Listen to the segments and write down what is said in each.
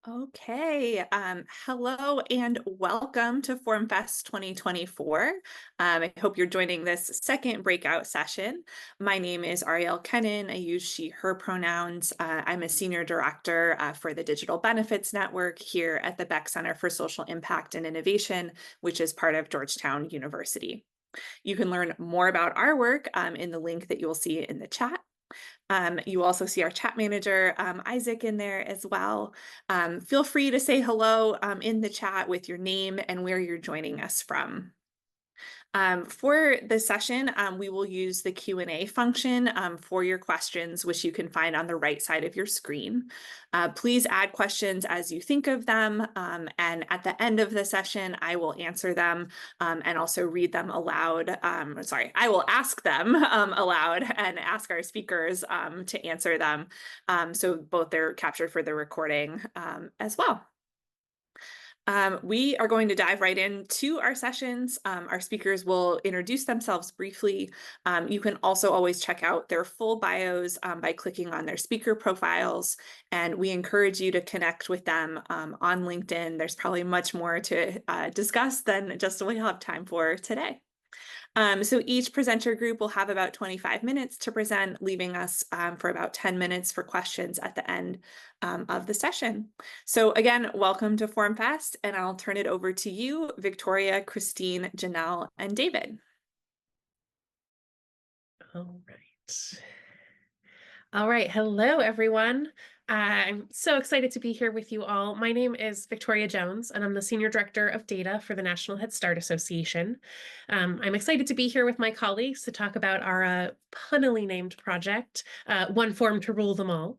Okay, hello and welcome to FormFest 2024. I hope you're joining this second breakout session. My name is Ariel Kennan. I use she, her pronouns. I'm a senior director for the Digital Benefits Network here at the Beck Center for Social Impact and Innovation, which is part of Georgetown University. You can learn more about our work in the link that you will see in the chat. You also see our chat manager, Isaac, in there as well. Feel free to say hello in the chat with your name and where you're joining us from. For the session, we will use the Q&A function for your questions, which you can find on the right side of your screen. Please add questions as you think of them, and at the end of the session, I will answer them and also read them aloud. I will ask them aloud and ask our speakers to answer them. So both they're captured for the recording as well. We are going to dive right into our sessions. Our speakers will introduce themselves briefly. You can also always check out their full bios by clicking on their speaker profiles, and we encourage you to connect with them on LinkedIn. There's probably much more to discuss than just what we'll have time for today. So each presenter group will have about 25 minutes to present, leaving us for about 10 minutes for questions at the end of the session. So again, welcome to FormFest, and I'll turn it over to you, Victoria, Christine, Janelle, and David. All right. Hello, everyone. I'm so excited to be here with you all. My name is Victoria Jones, and I'm the Senior Director of Data for the National Head Start Association. I'm excited to be here with my colleagues to talk about our punnily named project, One Form to Rule Them All.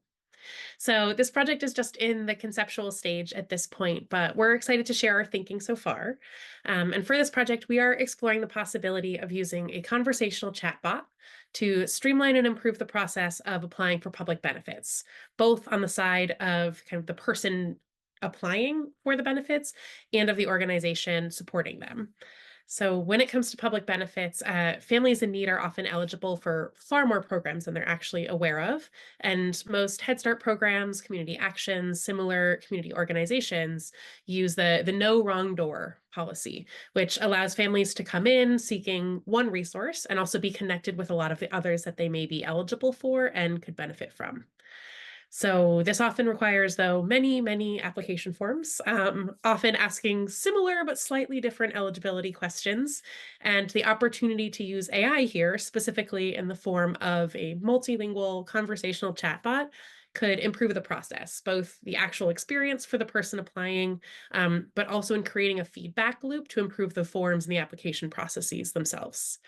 So this project is just in the conceptual stage at this point, but we're excited to share our thinking so far. And for this project, we are exploring the possibility of using a conversational chatbot to streamline and improve the process of applying for public benefits, both on the side of kind of the person applying for the benefits and of the organization supporting them. So when it comes to public benefits, families in need are often eligible for far more programs than they're actually aware of. And most Head Start programs, community actions, similar community organizations use the no wrong door policy, which allows families to come in seeking one resource and also be connected with a lot of the others that they may be eligible for and could benefit from. So this often requires, though, many application forms, often asking similar but slightly different eligibility questions, and the opportunity to use AI here, specifically in the form of a multilingual conversational chatbot, could improve the process, both the actual experience for the person applying, but also in creating a feedback loop to improve the forms and the application processes themselves.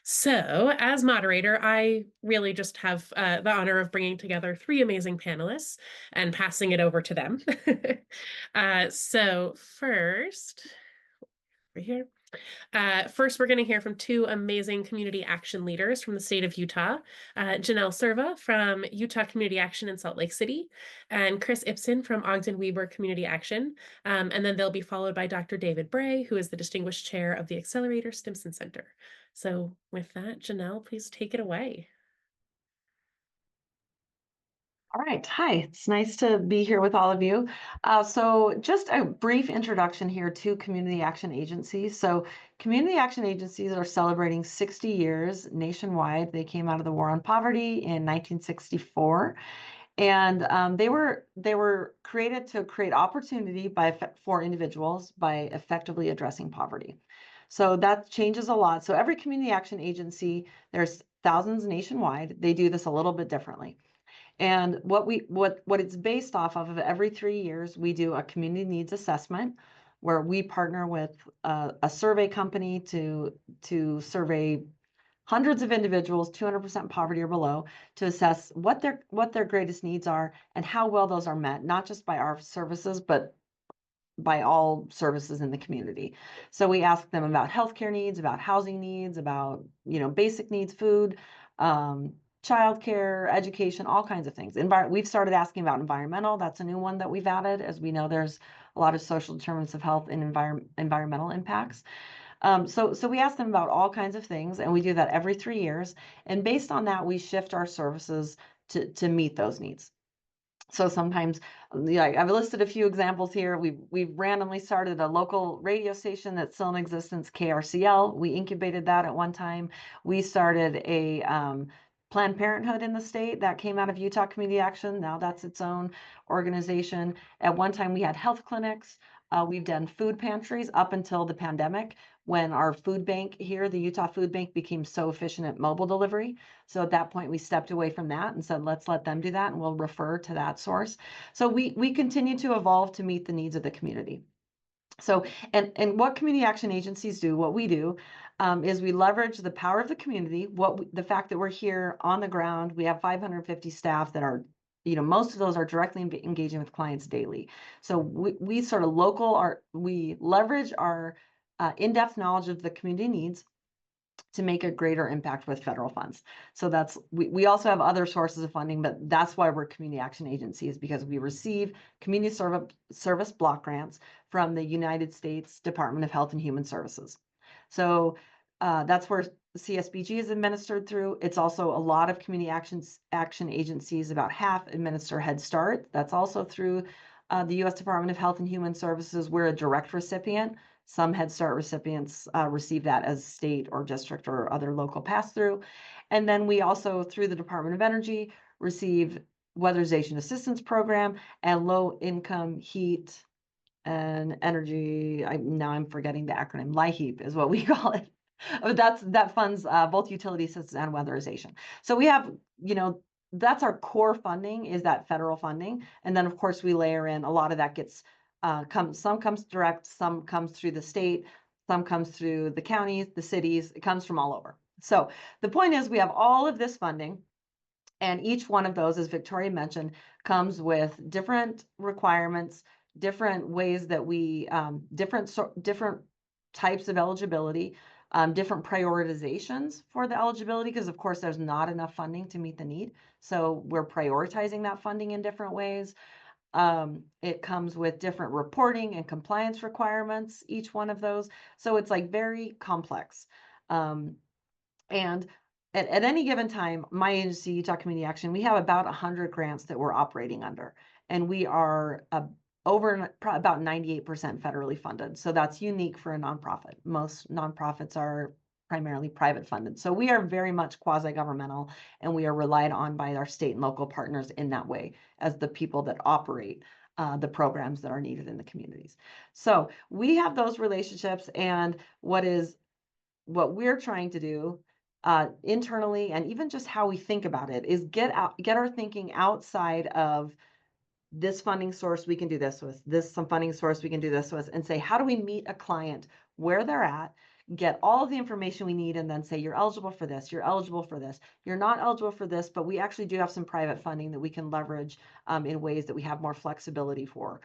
So, as moderator, I really just have the honor of bringing together three amazing panelists and passing it over to them. So first, over here. First, we're going to hear from two amazing community action leaders from the state of Utah, Janell Cerva from Utah Community Action in Salt Lake City, and Chris Ipsen from Ogden-Weber Community Action. And then they'll be followed by Dr. David Bray, who is the Distinguished Chair of the Accelerator Stimson Center. So with that, Janell, please take it away. All right. Hi, it's nice to be here with all of you. So just a brief introduction here to community action agencies. So community action agencies are celebrating 60 years nationwide. They came out of the War on Poverty in 1964. And they were created to create opportunity for individuals by effectively addressing poverty. So that changes a lot. So every community action agency, there's thousands nationwide, they do this a little bit differently. And what it's based off of every 3 years, we do a community needs assessment where we partner with a survey company to survey hundreds of individuals, 200% poverty or below, to assess what their greatest needs are and how well those are met, not just by our services, but by all services in the community. So we ask them about healthcare needs, about housing needs, about basic needs, food, childcare, education, all kinds of things. We've started asking about environmental. That's a new one that we've added. As we know, there's a lot of social determinants of health and environmental impacts. So we ask them about all kinds of things, and we do that every 3 years. And based on that, we shift our services to meet those needs. So sometimes, like I've listed a few examples here. We've randomly started a local radio station that's still in existence, KRCL. We incubated that at one time. We started a Planned Parenthood in the state that came out of Utah Community Action. Now that's its own organization. At one time, we had health clinics. We've done food pantries up until the pandemic, when our food bank here, the Utah Food Bank, became so efficient at mobile delivery. So at that point, we stepped away from that and said, let's let them do that, and we'll refer to that source. So we continue to evolve to meet the needs of the community. So, and what community action agencies do, what we do, is we leverage the power of the community, the fact that we're here on the ground. We have 550 staff that are, most of those are directly engaging with clients daily. So we sort of we leverage our in-depth knowledge of the community needs to make a greater impact with federal funds. So we also have other sources of funding, but that's why we're community action agencies, because we receive community service block grants from the United States Department of Health and Human Services. So that's where CSBG is administered through. It's also a lot of community action agencies, about half administer Head Start. That's also through the U.S. Department of Health and Human Services. We're a direct recipient. Some Head Start recipients receive that as state or district or other local pass-through. And then we also, through the Department of Energy, receive Weatherization Assistance Program and Low-Income Heat and Energy. Now I'm forgetting the acronym. LIHEAP is what we call it. That funds both utility assistance and weatherization. So we have, that's our core funding, is that federal funding. And then, of course, we layer in a lot of that gets some comes direct, some comes through the state, some comes through the counties, the cities. It comes from all over. So the point is, we have all of this funding, and each one of those, as Victoria mentioned, comes with different requirements, different ways that we different types of eligibility, different prioritizations for the eligibility, because of course there's not enough funding to meet the need. So we're prioritizing that funding in different ways. It comes with different reporting and compliance requirements, each one of those. So it's like very complex. And at any given time, my agency, Utah Community Action, we have about 100 grants that we're operating under, and we are over about 98% federally funded. So that's unique for a nonprofit. Most nonprofits are primarily private funded. So we are very much quasi-governmental, and we are relied on by our state and local partners in that way as the people that operate the programs that are needed in the communities. So we have those relationships, and what we're trying to do internally, and even just how we think about it, is get our thinking outside of this funding source we can do this with, some funding source we can do this with, and say, how do we meet a client where they're at, get all of the information we need, and then say, you're eligible for this, you're eligible for this, you're not eligible for this, but we actually do have some private funding that we can leverage in ways that we have more flexibility for.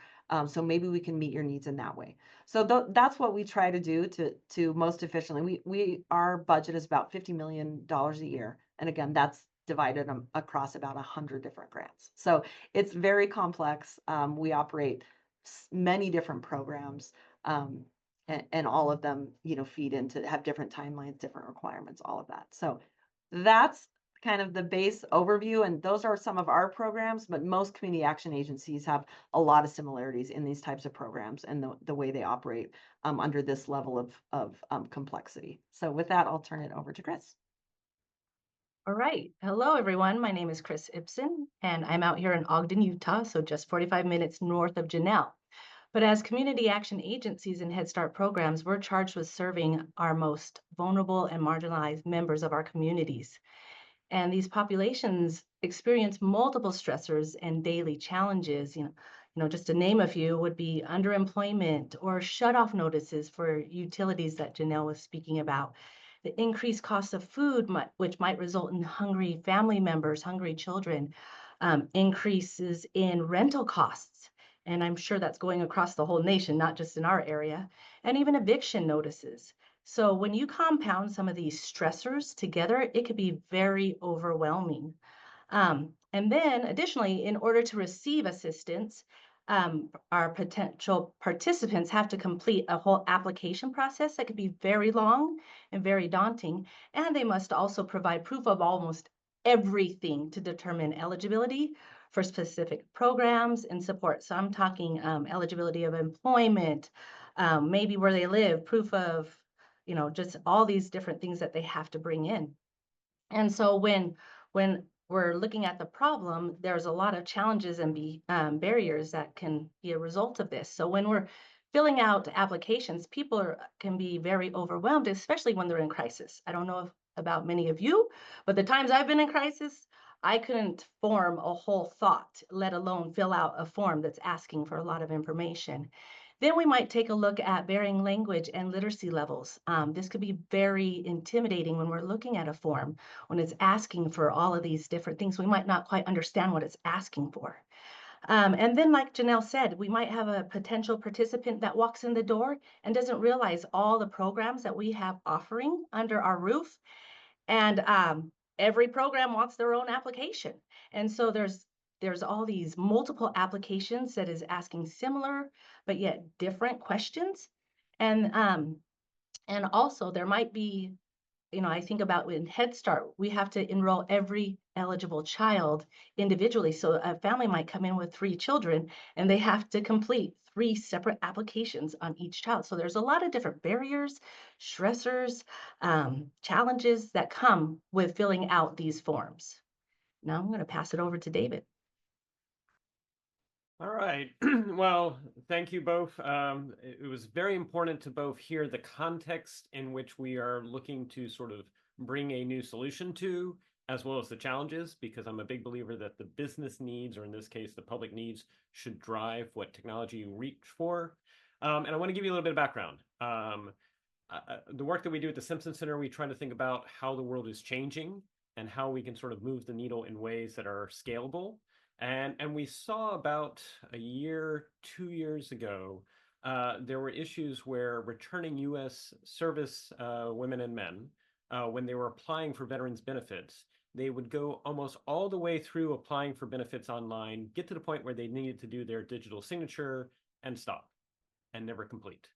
So maybe we can meet your needs in that way. So that's what we try to do to most efficiently. Our budget is about $50 million a year. And again, that's divided across about 100 different grants. So it's very complex. We operate many different programs, and all of them, feed into, have different timelines, different requirements, all of that. So that's kind of the base overview, and those are some of our programs, but most community action agencies have a lot of similarities in these types of programs and the way they operate under this level of complexity. So with that, I'll turn it over to Chris. All right. Hello, everyone. My name is Chris Ipsen, and I'm out here in Ogden, Utah, so just 45 minutes north of Janell. But as community action agencies and Head Start programs, we're charged with serving our most vulnerable and marginalized members of our communities. And these populations experience multiple stressors and daily challenges. Just to name a few would be underemployment or shut-off notices for utilities that Janell was speaking about. The increased cost of food, which might result in hungry family members, hungry children, increases in rental costs. And I'm sure that's going across the whole nation, not just in our area, and even eviction notices. So when you compound some of these stressors together, it could be very overwhelming. And then additionally, in order to receive assistance, our potential participants have to complete a whole application process that could be very long and very daunting. And they must also provide proof of almost everything to determine eligibility, for specific programs and support. So I'm talking eligibility of employment, maybe where they live, proof of, just all these different things that they have to bring in. And so when we're looking at the problem, there's a lot of challenges and barriers that can be a result of this. So when we're filling out applications, people can be very overwhelmed, especially when they're in crisis. I don't know about many of you, but the times I've been in crisis, I couldn't form a whole thought, let alone fill out a form that's asking for a lot of information. Then we might take a look at varying language and literacy levels. This could be very intimidating when we're looking at a form, when it's asking for all of these different things. We might not quite understand what it's asking for. And then, like Janell said, we might have a potential participant that walks in the door and doesn't realize all the programs that we have offering under our roof. And every program wants their own application. And so there's all these multiple applications that is asking similar but yet different questions. And also there might be, I think about in Head Start, we have to enroll every eligible child individually. So a family might come in with 3 children and they have to complete 3 separate applications on each child. So there's a lot of different barriers, stressors, challenges that come with filling out these forms. Now I'm going to pass it over to David. All right. Well, thank you both. It was very important to both hear the context in which we are looking to sort of bring a new solution to, as well as the challenges, because I'm a big believer that the business needs, or in this case, the public needs, should drive what technology you reach for. And I want to give you a little bit of background. The work that we do at the Simpson Center, we try to think about how the world is changing and how we can sort of move the needle in ways that are scalable. And we saw about a year, 2 years ago, there were issues where returning U.S. service women and men, when they were applying for veterans benefits, they would go almost all the way through applying for benefits online, get to the point where they needed to do their digital signature and stop and never complete.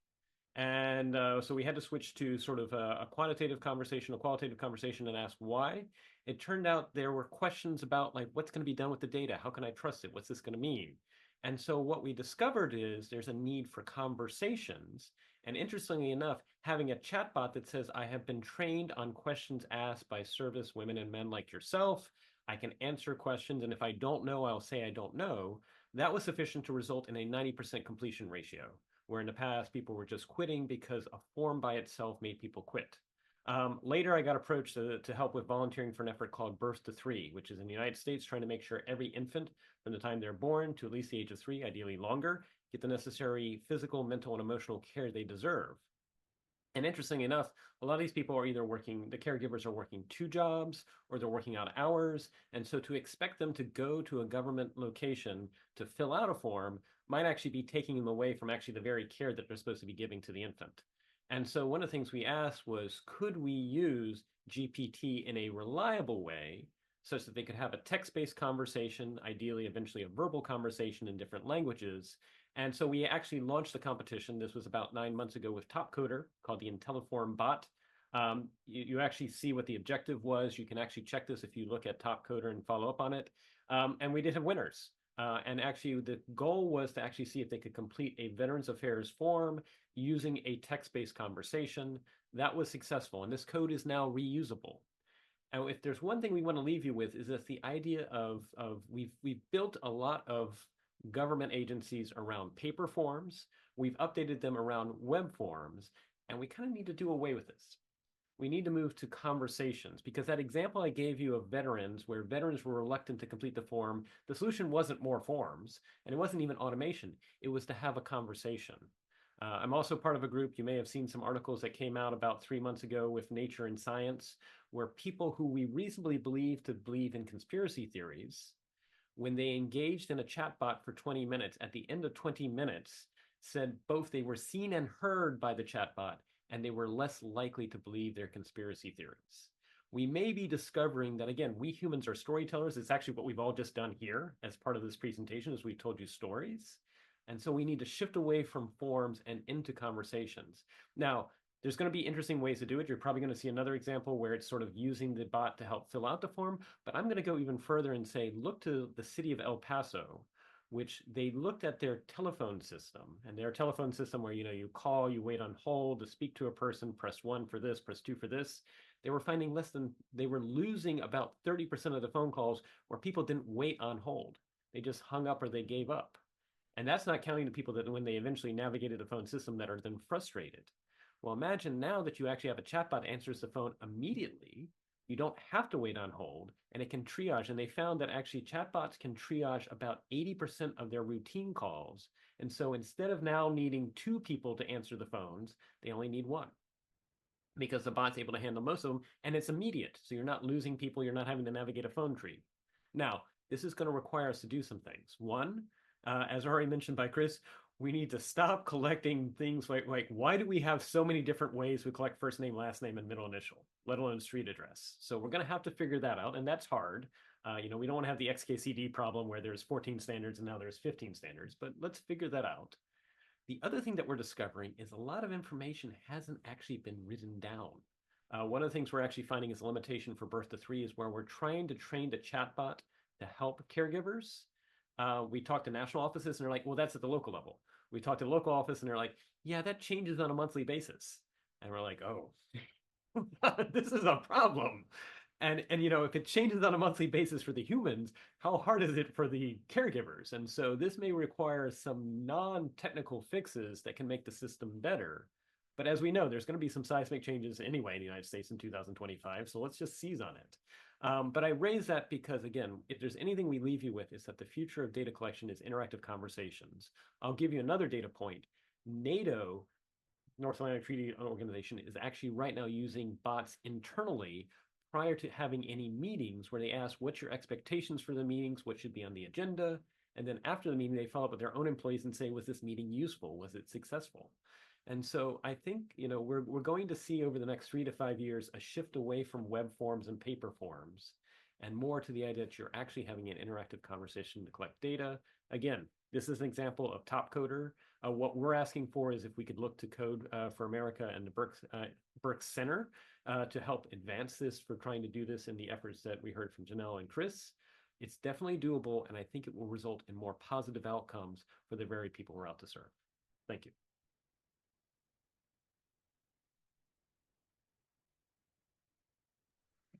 And so we had to switch to sort of a quantitative conversation, a qualitative conversation, and ask why. It turned out there were questions about, like, what's going to be done with the data? How can I trust it? What's this going to mean? And so what we discovered is there's a need for conversations. And interestingly enough, having a chatbot that says, I have been trained on questions asked by service women and men like yourself. I can answer questions. And if I don't know, I'll say I don't know. That was sufficient to result in a 90% completion ratio, where in the past people were just quitting because a form by itself made people quit. Later, I got approached to help with volunteering for an effort called Birth to 3, which is in the United States trying to make sure every infant from the time they're born to at least the age of 3, ideally longer, get the necessary physical, mental, and emotional care they deserve. And interestingly enough, a lot of these people are either working, the caregivers are working 2 jobs, or they're working out hours. And so to expect them to go to a government location to fill out a form might actually be taking them away from actually the very care that they're supposed to be giving to the infant. And so one of the things we asked was, could we use GPT in a reliable way such that they could have a text-based conversation, ideally eventually a verbal conversation in different languages? And so we actually launched the competition. This was about 9 months ago with Top Coder, called the IntelliForm bot. You actually see what the objective was. You can actually check this if you look at Top Coder and follow up on it. And we did have winners. And actually, the goal was to actually see if they could complete a Veterans Affairs form using a text-based conversation. That was successful, and this code is now reusable. And if there's one thing we want to leave you with, is that the idea of we've built a lot of government agencies around paper forms. We've updated them around web forms, and we kind of need to do away with this. We need to move to conversations, because that example I gave you of veterans, where veterans were reluctant to complete the form, the solution wasn't more forms, and it wasn't even automation. It was to have a conversation. I'm also part of a group, you may have seen some articles that came out about 3 months ago with Nature and Science, where people who we reasonably believe to believe in conspiracy theories, when they engaged in a chatbot for 20 minutes, at the end of 20 minutes, said both they were seen and heard by the chatbot, and they were less likely to believe their conspiracy theories. We may be discovering that, again, we humans are storytellers. It's actually what we've all just done here as part of this presentation, is we've told you stories. And so we need to shift away from forms and into conversations. Now, There's going to be interesting ways to do it. You're probably going to see another example where it's sort of using the bot to help fill out the form. But I'm going to go even further and say, look to the city of El Paso, which they looked at their telephone system, and their telephone system where, you call, you wait on hold to speak to a person, press 1 for this, press 2 for this. They were finding they were losing about 30% of the phone calls where people didn't wait on hold. They just hung up or they gave up. And that's not counting the people that when they eventually navigated the phone system that are then frustrated. Well, imagine now that you actually have a chatbot answers the phone immediately. You don't have to wait on hold, and it can triage. And they found that actually chatbots can triage about 80% of their routine calls. And so instead of now needing 2 people to answer the phones, they only need 1, because the bot's able to handle most of them, and it's immediate. So you're not losing people. You're not having to navigate a phone tree. Now, this is going to require us to do some things. One, as already mentioned by Chris, we need to stop collecting things like why do we have so many different ways we collect first name, last name, and middle initial, let alone street address? So we're going to have to figure that out, and that's hard. We don't want to have the XKCD problem where there's 14 standards and now there's 15 standards, but let's figure that out. The other thing that we're discovering is a lot of information hasn't actually been written down. One of the things we're actually finding is a limitation for birth to 3 is where we're trying to train the chatbot to help caregivers. We talk to national offices and they're like, well, that's at the local level. We talk to the local office and they're like, yeah, that changes on a monthly basis. And we're like, oh, this is a problem. And if it changes on a monthly basis for the humans, how hard is it for the caregivers? And so this may require some non-technical fixes that can make the system better. But as we know, there's going to be some seismic changes anyway in the United States in 2025. So let's just seize on it. But I raise that because, again, if there's anything we leave you with, is that the future of data collection is interactive conversations. I'll give you another data point. NATO, North Atlantic Treaty Organization, is actually right now using bots internally prior to having any meetings, where they ask, what's your expectations for the meetings? What should be on the agenda? And then after the meeting, they follow up with their own employees and say, was this meeting useful? Was it successful? And so I think, we're going to see over the next 3 to 5 years a shift away from web forms and paper forms, and more to the idea that you're actually having an interactive conversation to collect data. Again, this is an example of Top Coder. What we're asking for is if we could look to Code for America and the Berks Center to help advance this, for trying to do this in the efforts that we heard from Janell and Chris. It's definitely doable, and I think it will result in more positive outcomes for the very people we're out to serve. Thank you.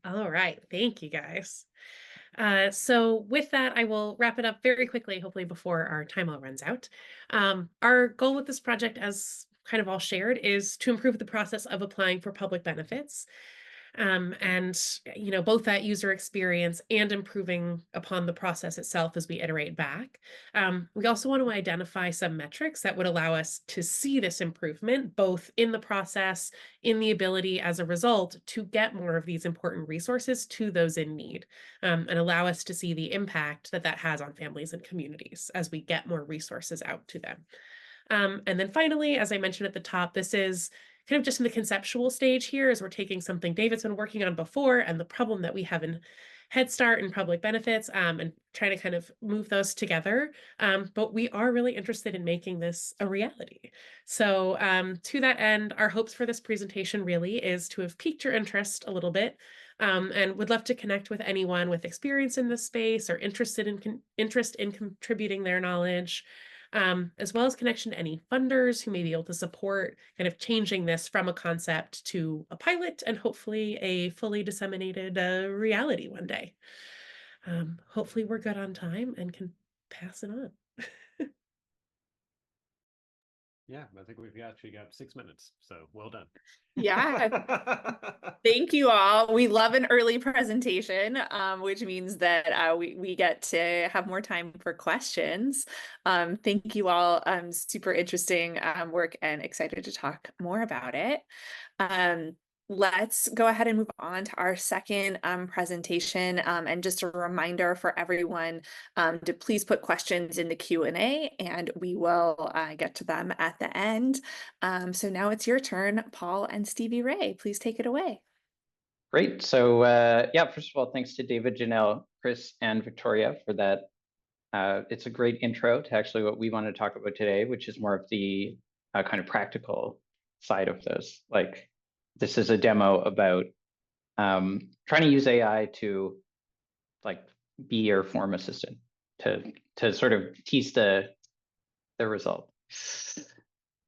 All right, thank you guys. So with that, I will wrap it up very quickly, hopefully before our time all runs out. Our goal with this project, as kind of all shared, is to improve the process of applying for public benefits. And both that user experience and improving upon the process itself as we iterate back. We also want to identify some metrics that would allow us to see this improvement, both in the process, in the ability as a result to get more of these important resources to those in need, and allow us to see the impact that has on families and communities as we get more resources out to them. And then finally, as I mentioned at the top, this is kind of just in the conceptual stage here, as we're taking something David's been working on before and the problem that we have in Head Start and public benefits, and trying to kind of move those together. But we are really interested in making this a reality. So to that end, our hopes for this presentation really is to have piqued your interest a little bit, and would love to connect with anyone with experience in this space or interest in contributing their knowledge. As well as connection to any funders who may be able to support kind of changing this from a concept to a pilot and hopefully a fully disseminated reality one day. Hopefully we're good on time and can pass it on. Yeah, I think we've actually got 6 minutes, so well done. Yeah. Thank you all. We love an early presentation, which means that we get to have more time for questions. Thank you all. Super interesting work, and excited to talk more about it. Let's go ahead and move on to our second presentation, and just a reminder for everyone to please put questions in the Q&A, and we will get to them at the end. So now it's your turn, Paul and Stevie Ray. Please take it away. Great. So yeah, first of all, thanks to David, Janell, Chris, and Victoria for that. It's a great intro to actually what we want to talk about today, which is more of the kind of practical side of this. Like, this is a demo about trying to use AI to like be your form assistant to sort of tease the result.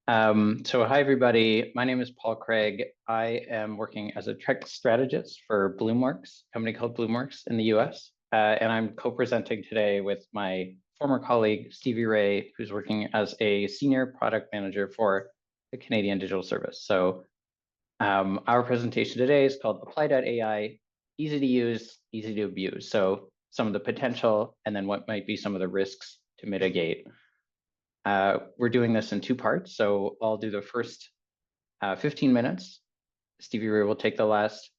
So hi everybody, my name is Paul Craig. I am working as a tech strategist for Bloomworks, a company called Bloomworks in the US. And I'm co-presenting today with my former colleague, Stevie Ray, who's working as a senior product manager for the Canadian Digital Service. So our presentation today is called Apply.ai, easy to use, easy to abuse. So some of the potential and then what might be some of the risks to mitigate. We're doing this in 2 parts. So I'll do the first 15 minutes. Stevie Ray will take the last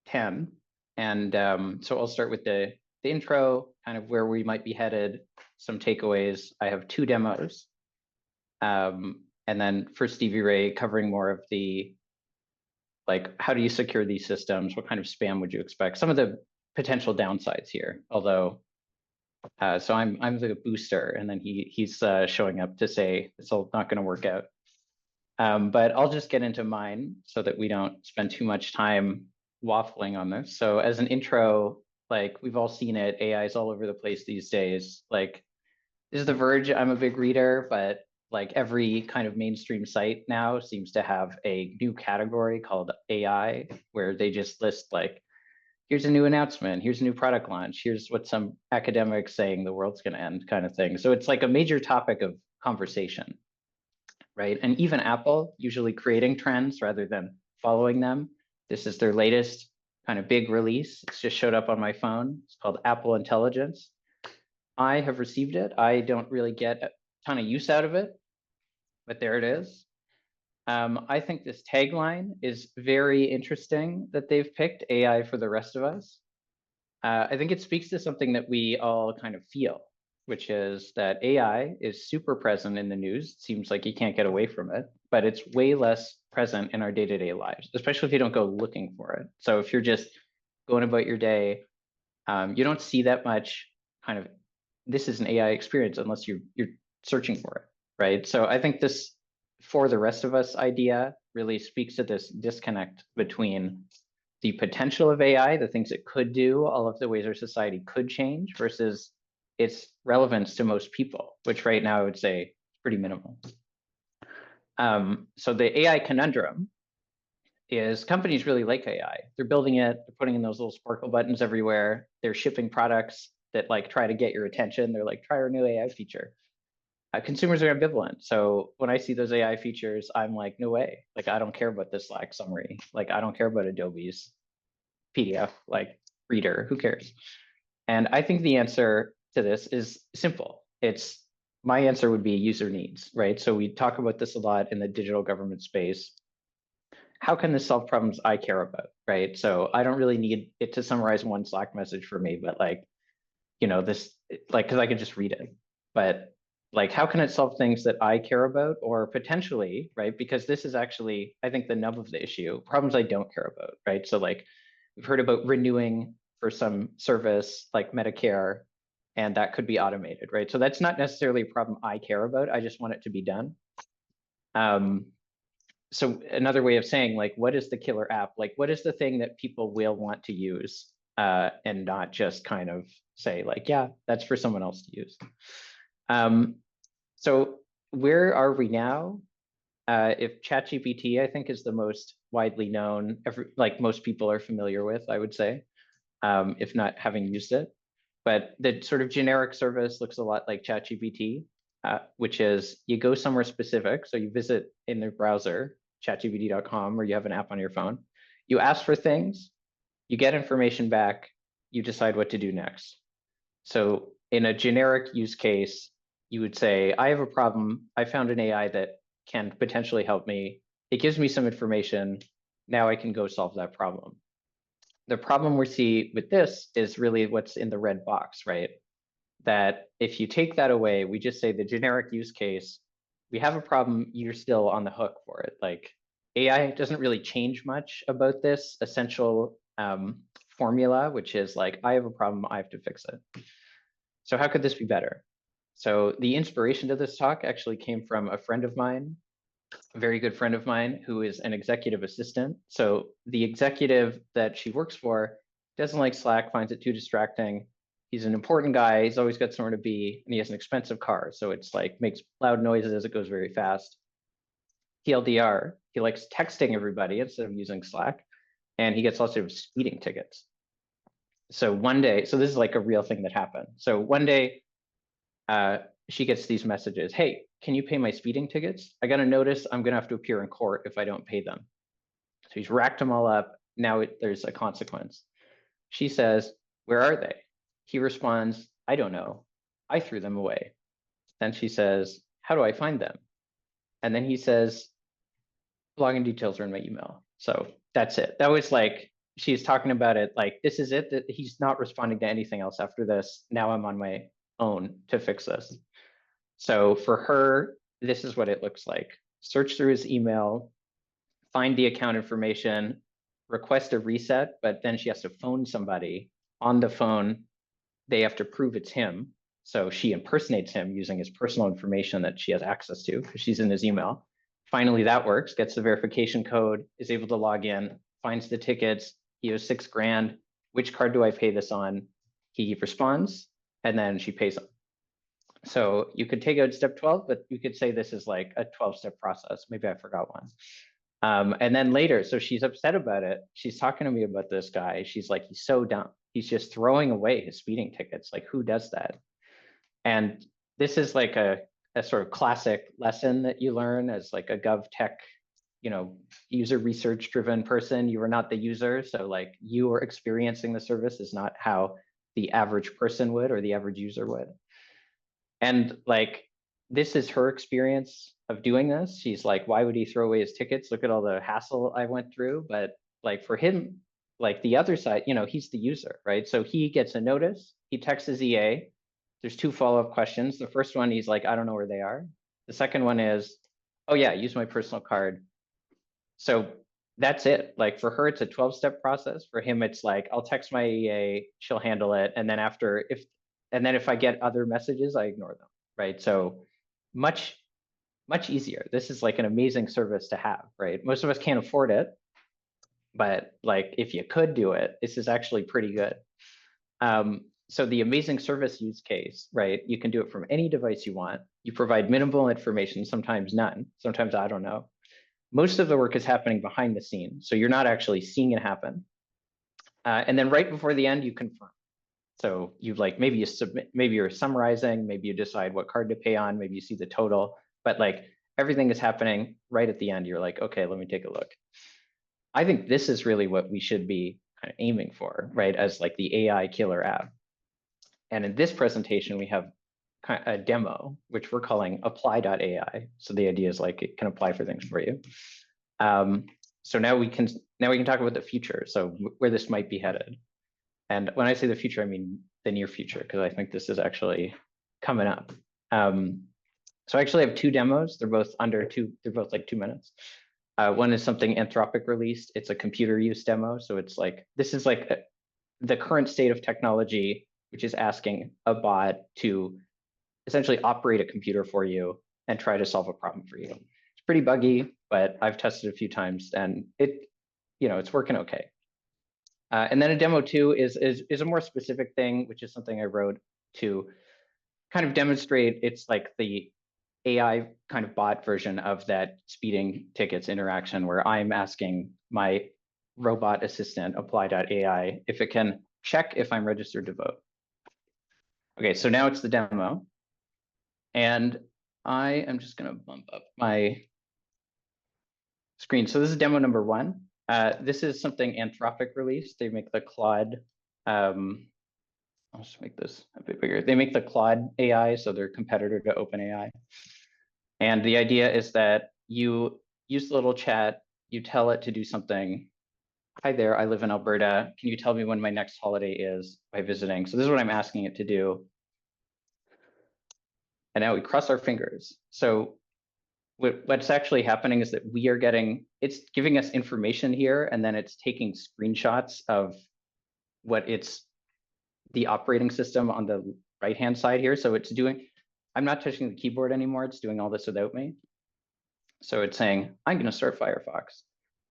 10. And so I'll start with the intro, kind of where we might be headed, some takeaways. I have 2 demos. And then for Stevie Ray, covering more of the, like, how do you secure these systems? What kind of spam would you expect? Some of the potential downsides here, although, so I'm the booster, and then he's showing up to say it's all not going to work out. But I'll just get into mine so that we don't spend too much time waffling on this. So as an intro, like we've all seen it, AI is all over the place these days. Like, this is The Verge. I'm a big reader, but like every kind of mainstream site now seems to have a new category called AI, where they just list like, here's a new announcement, here's a new product launch, here's what some academics saying the world's going to end kind of thing. So it's like a major topic of conversation, right? And even Apple, usually creating trends rather than following them. This is their latest kind of big release. It's just showed up on my phone. It's called Apple Intelligence. I have received it. I don't really get a ton of use out of it, but there it is. I think this tagline is very interesting that they've picked, AI for the rest of us. I think it speaks to something that we all kind of feel, which is that AI is super present in the news. It seems like you can't get away from it, but it's way less present in our day-to-day lives, especially if you don't go looking for it. So if you're just going about your day, you don't see that much kind of, this is an AI experience unless you're searching for it, right? So I think this for the rest of us idea really speaks to this disconnect between the potential of AI, the things it could do, all of the ways our society could change, versus its relevance to most people, which right now I would say is pretty minimal. So the AI conundrum is companies really like AI. They're building it, they're putting in those little sparkle buttons everywhere. They're shipping products that like try to get your attention. They're like, try our new AI feature. Consumers are ambivalent. So when I see those AI features, I'm like, no way. Like, I don't care about this Slack summary. Like, I don't care about Adobe's PDF, like reader, who cares? And I think the answer to this is simple. My answer would be user needs, right? So we talk about this a lot in the digital government space. How can this solve problems I care about, right? So I don't really need it to summarize one Slack message for me, but like, you know, this, like, because I could just read it. But like, how can it solve things that I care about, or potentially, right? Because this is actually, I think, the nub of the issue, problems I don't care about, right? So like, we've heard about renewing for some service like Medicare, and that could be automated, right? So that's not necessarily a problem I care about. I just want it to be done. So another way of saying, like, what is the killer app? Like, what is the thing that people will want to use and not just kind of say like, yeah, that's for someone else to use. So where are we now? If ChatGPT, I think, is the most widely known, like most people are familiar with, I would say, if not having used it. But the sort of generic service looks a lot like ChatGPT, which is you go somewhere specific. So you visit in the browser, chatgpt.com, or you have an app on your phone. You ask for things, you get information back, you decide what to do next. So in a generic use case, you would say, I have a problem. I found an AI that can potentially help me. It gives me some information. Now I can go solve that problem. The problem we see with this is really what's in the red box, right? That if you take that away, we just say the generic use case, we have a problem, you're still on the hook for it. Like, AI doesn't really change much about this essential formula, which is like, I have a problem, I have to fix it. So how could this be better? So the inspiration to this talk actually came from a friend of mine a very good friend of mine who is an executive assistant. So the executive that she works for doesn't like Slack, finds it too distracting. He's an important guy. He's always got somewhere to be, and he has an expensive car. So it's like makes loud noises. It goes very fast. TLDR, he likes texting everybody instead of using Slack, and he gets lots of speeding tickets. So one day, so this is like a real thing that happened. So one day, she gets these messages. Hey, can you pay my speeding tickets? I got a notice I'm going to have to appear in court if I don't pay them. So he's racked them all up. Now there's a consequence. She says, where are they? He responds, I don't know. I threw them away. Then she says, how do I find them? And then he says, login details are in my email. So that's it. That was like, she's talking about it like, this is it, that he's not responding to anything else after this. Now I'm on my own to fix this. So for her, this is what it looks like. Search through his email, find the account information, request a reset, but then she has to phone somebody. On the phone, they have to prove it's him. So she impersonates him using his personal information that she has access to because she's in his email. Finally, that works, gets the verification code, is able to log in, finds the tickets. He owes $6,000. Which card do I pay this on? He responds, and then she pays him. So you could take out step 12, but you could say this is like a 12-step process. Maybe I forgot one. And then later, so she's upset about it. She's talking to me about this guy. She's like, he's so dumb. He's just throwing away his speeding tickets. Like, who does that? And this is like a sort of classic lesson that you learn as like a gov tech, user research driven person. You are not the user. So like you are experiencing the service is not how the average person would or the average user would. And like, this is her experience of doing this. She's like, why would he throw away his tickets? Look at all the hassle I went through. But like for him, like the other side, he's the user, right? So he gets a notice, he texts his EA. There's 2 follow-up questions. The first one, he's like, I don't know where they are. The second one is, oh yeah, use my personal card. So that's it. Like for her, it's a 12-step process. For him, it's like, I'll text my EA, she'll handle it. And then if I get other messages, I ignore them, right? So much easier. This is like an amazing service to have, right? Most of us can't afford it, but like if you could do it, this is actually pretty good. So the amazing service use case, right? You can do it from any device you want. You provide minimal information, sometimes none, sometimes I don't know. Most of the work is happening behind the scenes, so you're not actually seeing it happen. And then right before the end, you confirm. So you like, maybe you submit, maybe you're summarizing, maybe you decide what card to pay on, maybe you see the total, but like everything is happening right at the end. You're like, okay, let me take a look. I think this is really what we should be kind of aiming for, right? As like the AI killer app. And in this presentation, we have a demo, which we're calling apply.ai. So the idea is like, it can apply for things for you. So now we can talk about the future. So where this might be headed. And when I say the future, I mean the near future, because I think this is actually coming up. So I actually have 2 demos. They're both they're both like 2 minutes. One is something Anthropic released. It's a computer use demo. So it's like, this is like the current state of technology, which is asking a bot to essentially operate a computer for you and try to solve a problem for you. It's pretty buggy, but I've tested a few times and it's working okay. And then a demo 2 is a more specific thing, which is something I wrote to kind of demonstrate. It's like the AI kind of bot version of that speeding tickets interaction where I'm asking my robot assistant apply.ai if it can check if I'm registered to vote. Okay, so now it's the demo. And I am just going to bump up my screen. So this is demo number 1. This is something Anthropic released. They make the Claude, I'll just make this a bit bigger. They make the Claude AI, so they're a competitor to OpenAI. And the idea is that you use the little chat, you tell it to do something. Hi there, I live in Alberta. Can you tell me when my next holiday is by visiting? So this is what I'm asking it to do. And now we cross our fingers. So what's actually happening is that it's giving us information here, and then it's taking screenshots of the operating system on the right-hand side here. So it's doing, I'm not touching the keyboard anymore. It's doing all this without me. So it's saying, I'm going to start Firefox.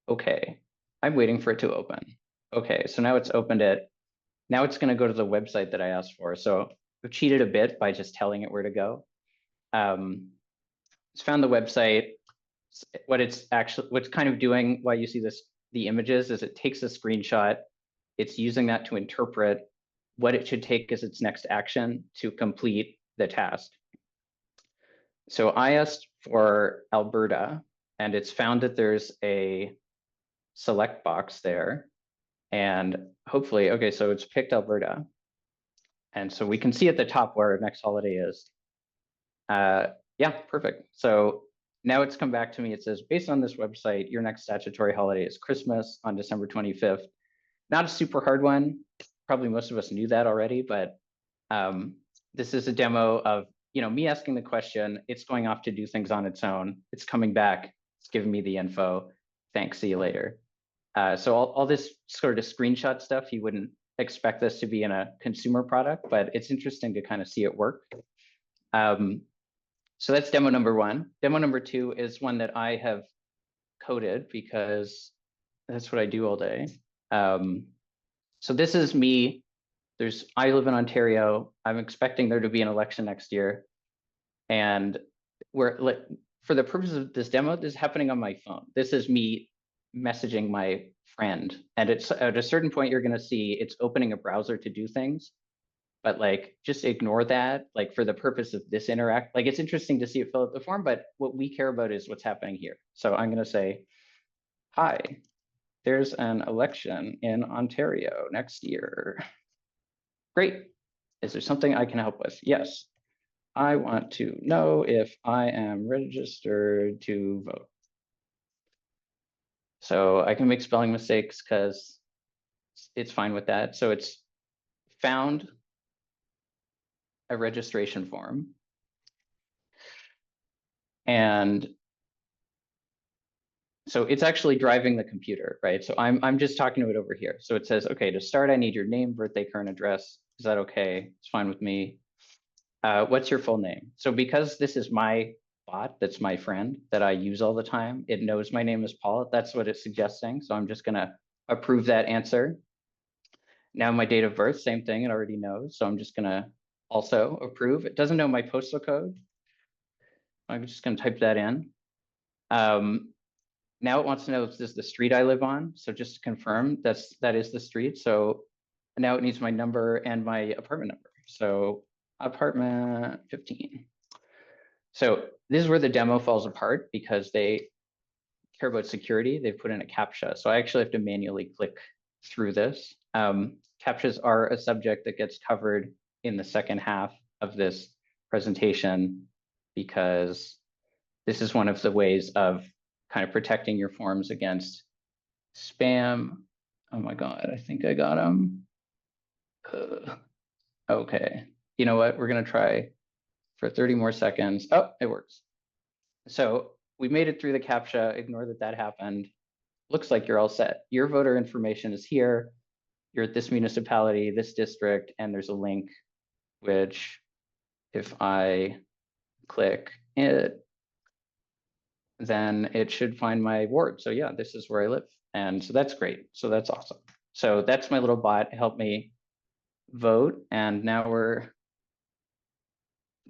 Okay, I'm waiting for it to open. Okay, so now it's opened it. Now it's going to go to the website that I asked for. So I've cheated a bit by just telling it where to go. It's found the website. What's kind of doing while you see the images is it takes a screenshot. It's using that to interpret what it should take as its next action to complete the task. So I asked for Alberta, and it's found that there's a select box there. And hopefully, okay, so it's picked Alberta. And so we can see at the top where our next holiday is. Yeah, perfect. So now it's come back to me. It says, based on this website, your next statutory holiday is Christmas on December 25th. Not a super hard one. Probably most of us knew that already, but this is a demo of me asking the question. It's going off to do things on its own. It's coming back. It's giving me the info. Thanks, see you later. So all this sort of screenshot stuff, you wouldn't expect this to be in a consumer product, but it's interesting to kind of see it work. So that's demo number one. Demo number two is one that I have coded because that's what I do all day. So this is me. I live in Ontario. I'm expecting there to be an election next year. And for the purpose of this demo, this is happening on my phone. This is me messaging my friend. And it's at a certain point, you're going to see it's opening a browser to do things. But just ignore that, for the purpose of this it's interesting to see it fill out the form, but what we care about is what's happening here. So I'm going to say, hi, there's an election in Ontario next year. Great. Is there something I can help with? Yes. I want to know if I am registered to vote. So I can make spelling mistakes because it's fine with that. So it's found a registration form. And so it's actually driving the computer, right? So I'm just talking to it over here. So it says, okay, to start, I need your name, birthday, current address. Is that okay? It's fine with me. What's your full name? So because this is my bot, that's my friend that I use all the time, it knows my name is Paul. That's what it's suggesting. So I'm just gonna approve that answer. Now my date of birth, same thing, it already knows. So I'm just gonna also approve. It doesn't know my postal code. I'm just gonna type that in. Now it wants to know if this is the street I live on. So just to confirm, that is the street. So now it needs my number and my apartment number. So apartment 15. So this is where the demo falls apart because they care about security. They've put in a CAPTCHA. So I actually have to manually click through this. CAPTCHAs are a subject that gets covered in the second half of this presentation because this is one of the ways of kind of protecting your forms against spam. Oh my God, I think I got them. Okay, you know what? We're gonna try for 30 more seconds. Oh, it works. So we made it through the CAPTCHA, ignore that happened. Looks like you're all set. Your voter information is here. You're at this municipality, this district, and there's a link, which if I click it, then it should find my ward. So yeah, this is where I live. And so that's great. So that's awesome. So that's my little bot, help me vote. And now we're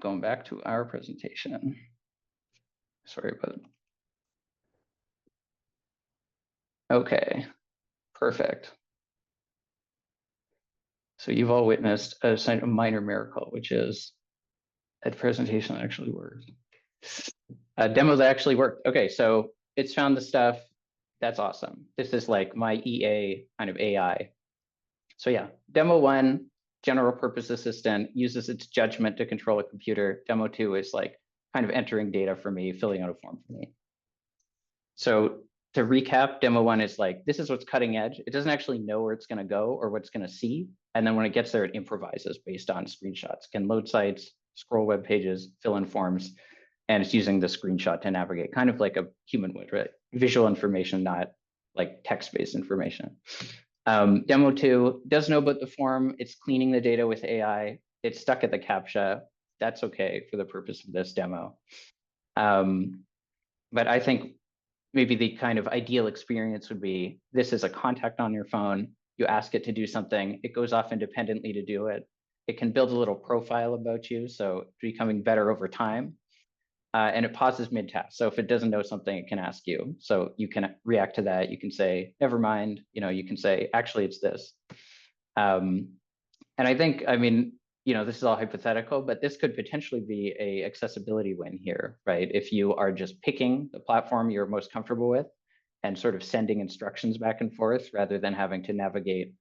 going back to our presentation. Sorry about it. Okay, perfect. So you've all witnessed a minor miracle, which is a presentation that actually worked. A demo that actually worked. Okay, so it's found the stuff. That's awesome. This is like my EA kind of AI. So yeah, demo one, general purpose assistant, uses its judgment to control a computer. Demo two is like kind of entering data for me, filling out a form for me. So to recap, demo one is like, this is what's cutting edge. It doesn't actually know where it's going to go or what it's going to see. And then when it gets there, it improvises based on screenshots, can load sites, scroll web pages, fill in forms, and it's using the screenshot to navigate, kind of like a human would, right? Visual information, not like text-based information. Demo two does know about the form. It's cleaning the data with AI. It's stuck at the CAPTCHA. That's okay for the purpose of this demo. But I think maybe the kind of ideal experience would be, this is a contact on your phone. You ask it to do something, it goes off independently to do it. It can build a little profile about you, so it's becoming better over time. And it pauses mid-task. So if it doesn't know something, it can ask you. So you can react to that. You can say, never mind. You can say, actually, it's this. And I think, I mean, this is all hypothetical, but this could potentially be a accessibility win here, right? If you are just picking the platform you're most comfortable with and sort of sending instructions back and forth rather than having to navigate a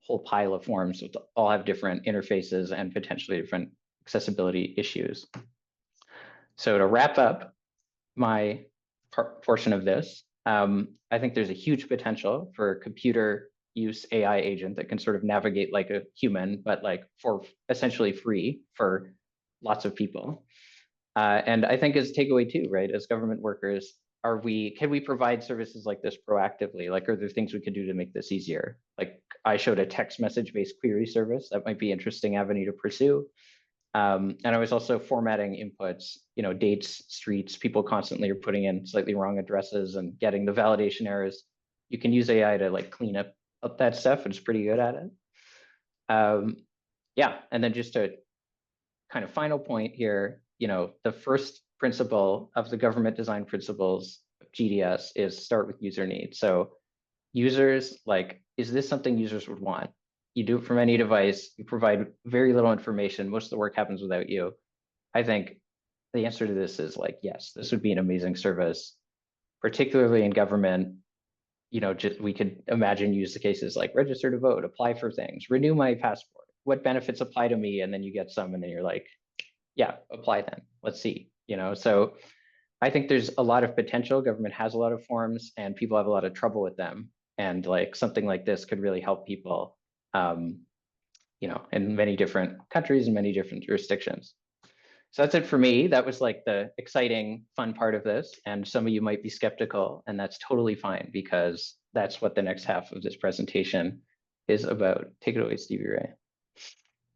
whole pile of forms that all have different interfaces and potentially different accessibility issues. So to wrap up my portion of this, I think there's a huge potential for computer use AI agent that can sort of navigate like a human, but like for essentially free for lots of people. And I think as takeaway too, right, as government workers, can we provide services like this proactively? Like, are there things we could do to make this easier? Like I showed a text message-based query service that might be an interesting avenue to pursue. And I was also formatting inputs, dates, streets, people constantly are putting in slightly wrong addresses and getting the validation errors. You can use AI to like clean up that stuff. It's pretty good at it. Yeah, and then just a kind of final point here, the first principle of the government design principles of GDS is start with user needs. So users, like, is this something users would want? You do it from any device, you provide very little information, most of the work happens without you. I think the answer to this is like, yes, this would be an amazing service, particularly in government. We could imagine use cases like register to vote, apply for things, renew my passport, what benefits apply to me, and then you get some, and then you're like, yeah, apply then, let's see, So I think there's a lot of potential. Government has a lot of forms and people have a lot of trouble with them. And like something like this could really help people, in many different countries and many different jurisdictions. So that's it for me. That was like the exciting, fun part of this. And some of you might be skeptical, and that's totally fine because that's what the next half of this presentation is about. Take it away, Stevie Ray.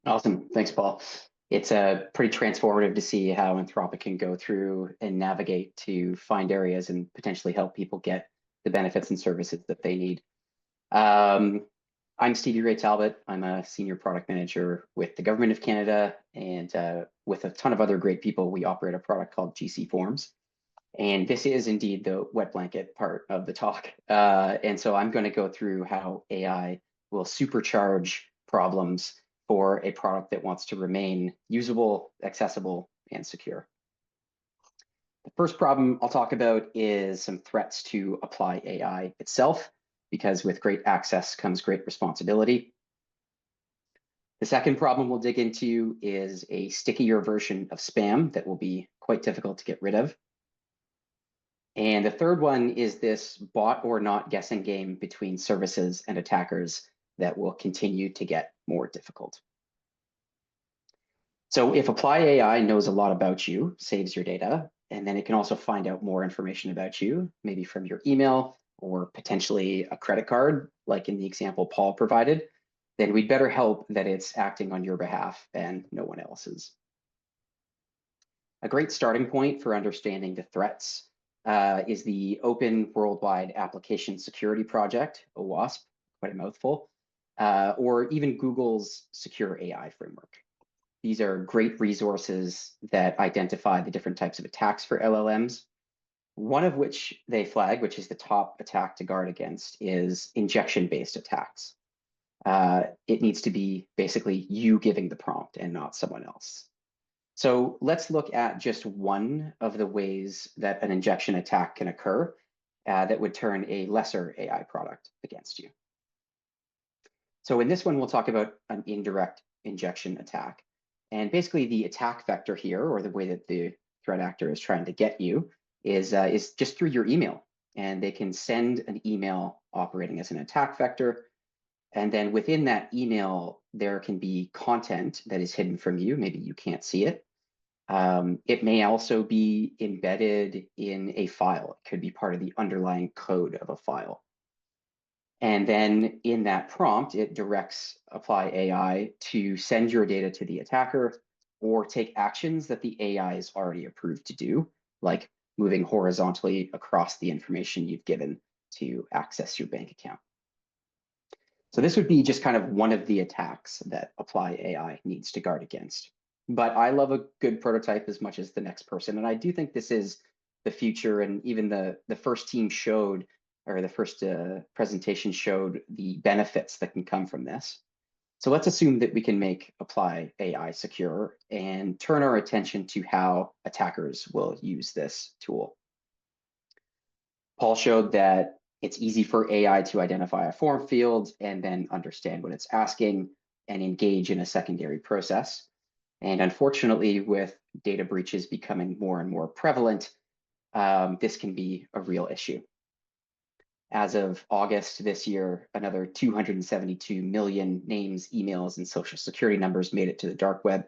Awesome. Thanks, Paul. It's pretty transformative to see how Anthropic can go through and navigate to find areas and potentially help people get the benefits and services that they need. I'm Stevie Ray Talbot. I'm a senior product manager with the Government of Canada, and with a ton of other great people, we operate a product called GC Forms. And this is indeed the wet blanket part of the talk. And so I'm going to go through how AI will supercharge problems for a product that wants to remain usable, accessible, and secure. The first problem I'll talk about is some threats to apply AI itself, because with great access comes great responsibility. The second problem we'll dig into is a stickier version of spam that will be quite difficult to get rid of. And the third one is this bot or not guessing game between services and attackers that will continue to get more difficult. So if Apply AI knows a lot about you, saves your data, and then it can also find out more information about you, maybe from your email or potentially a credit card, like in the example Paul provided, then we'd better hope that it's acting on your behalf and no one else's. A great starting point for understanding the threats is the Open Worldwide Application Security Project, OWASP, quite a mouthful, or even Google's Secure AI framework. These are great resources that identify the different types of attacks for LLMs. One of which they flag, which is the top attack to guard against, is injection-based attacks. It needs to be basically you giving the prompt and not someone else. So let's look at just one of the ways that an injection attack can occur that would turn a lesser AI product against you. So in this one, we'll talk about an indirect injection attack. And basically the attack vector here, or the way that the threat actor is trying to get you, is just through your email. And they can send an email operating as an attack vector. And then within that email, there can be content that is hidden from you. Maybe you can't see it. It may also be embedded in a file. It could be part of the underlying code of a file. And then in that prompt, it directs Apply AI to send your data to the attacker or take actions that the AI is already approved to do, like moving horizontally across the information you've given to access your bank account. So this would be just kind of one of the attacks that Apply AI needs to guard against. But I love a good prototype as much as the next person. And I do think this is the future. And even the first team showed, or the first presentation showed the benefits that can come from this. So let's assume that we can make Apply AI secure and turn our attention to how attackers will use this tool. Paul showed that it's easy for AI to identify a form field and then understand what it's asking and engage in a secondary process. And unfortunately, with data breaches becoming more and more prevalent, this can be a real issue. As of August this year, another 272 million names, emails, and social security numbers made it to the dark web,